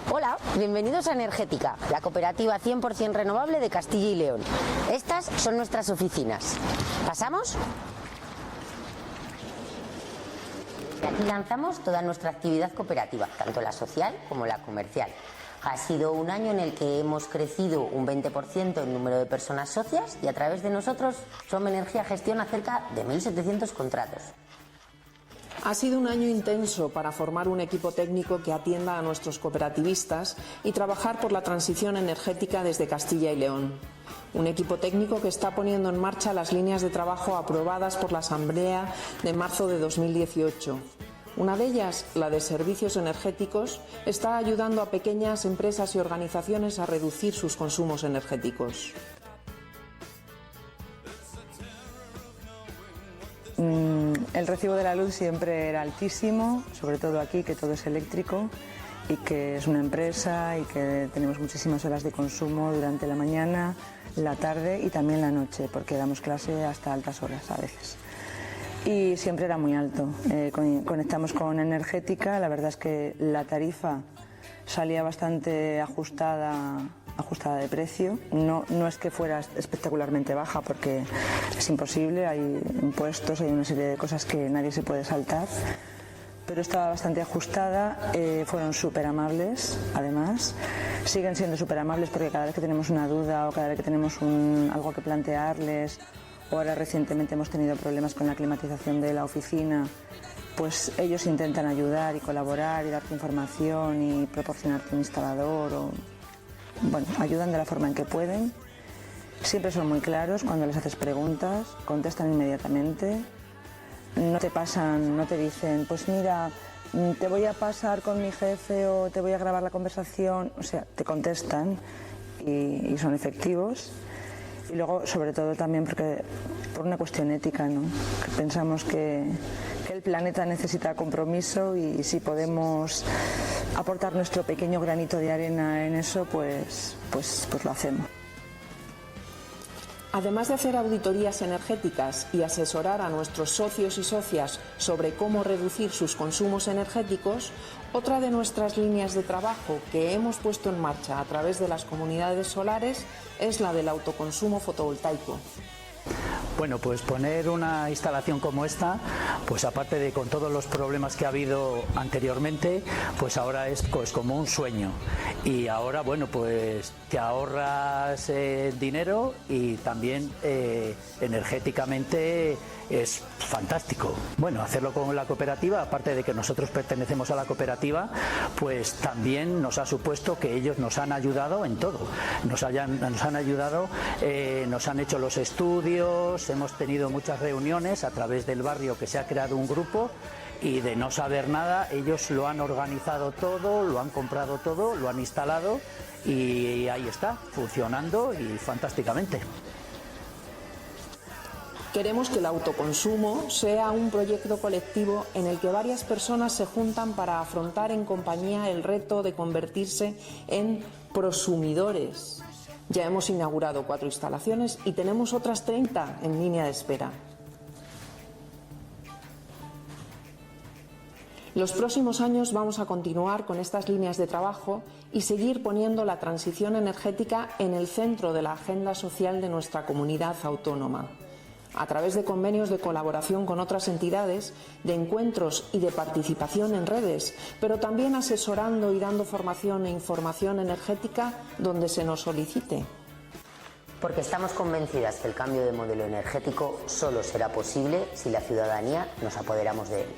Hola, bienvenidos a Energética, la cooperativa 100% renovable de Castilla y León. Estas son nuestras oficinas. ¿Pasamos? Aquí lanzamos toda nuestra actividad cooperativa, tanto la social como la comercial. Ha sido un año en el que hemos crecido un 20% en número de personas socias y a través de nosotros Som Energía gestiona cerca de 1.700 contratos. Ha sido un año intenso para formar un equipo técnico que atienda a nuestros cooperativistas y trabajar por la transición energética desde Castilla y León. Un equipo técnico que está poniendo en marcha las líneas de trabajo aprobadas por la Asamblea de marzo de 2018. Una de ellas, la de servicios energéticos, está ayudando a pequeñas empresas y organizaciones a reducir sus consumos energéticos. El recibo de la luz siempre era altísimo, sobre todo aquí, que todo es eléctrico y que es una empresa y que tenemos muchísimas horas de consumo durante la mañana, la tarde y también la noche, porque damos clase hasta altas horas a veces. Y siempre era muy alto. Conectamos con Energética, la verdad es que la tarifa salía bastante ajustada de precio. No es que fuera espectacularmente baja, porque es imposible, hay impuestos, hay una serie de cosas que nadie se puede saltar, pero estaba bastante ajustada. Fueron súper amables, además siguen siendo súper amables, porque cada vez que tenemos una duda o cada vez que tenemos algo que plantearles, o ahora recientemente hemos tenido problemas con la climatización de la oficina, pues ellos intentan ayudar y colaborar y darte información y proporcionarte un instalador ayudan de la forma en que pueden. Siempre son muy claros cuando les haces preguntas, contestan inmediatamente. No te dicen, pues mira, te voy a pasar con mi jefe o te voy a grabar la conversación. O sea, te contestan y son efectivos. Y luego, sobre todo también por una cuestión ética, ¿no? Que pensamos que el planeta necesita compromiso y si podemos aportar nuestro pequeño granito de arena en eso, pues lo hacemos. Además de hacer auditorías energéticas y asesorar a nuestros socios y socias sobre cómo reducir sus consumos energéticos, otra de nuestras líneas de trabajo que hemos puesto en marcha a través de las comunidades solares es la del autoconsumo fotovoltaico. Bueno, pues poner una instalación como esta, pues aparte de con todos los problemas que ha habido anteriormente, pues ahora es pues como un sueño. Y ahora, bueno, pues te ahorras dinero y también energéticamente es fantástico. Bueno, hacerlo con la cooperativa, aparte de que nosotros pertenecemos a la cooperativa, pues también nos ha supuesto que ellos nos han ayudado en todo. Nos han ayudado, nos han hecho los estudios, hemos tenido muchas reuniones a través del barrio, que se ha creado un grupo y de no saber nada, ellos lo han organizado todo, lo han comprado todo, lo han instalado y ahí está, funcionando y fantásticamente. Queremos que el autoconsumo sea un proyecto colectivo en el que varias personas se juntan para afrontar en compañía el reto de convertirse en prosumidores. Ya hemos inaugurado 4 instalaciones y tenemos otras 30 en línea de espera. Los próximos años vamos a continuar con estas líneas de trabajo y seguir poniendo la transición energética en el centro de la agenda social de nuestra comunidad autónoma, a través de convenios de colaboración con otras entidades, de encuentros y de participación en redes, pero también asesorando y dando formación e información energética donde se nos solicite. Porque estamos convencidas que el cambio de modelo energético solo será posible si la ciudadanía nos apoderamos de él.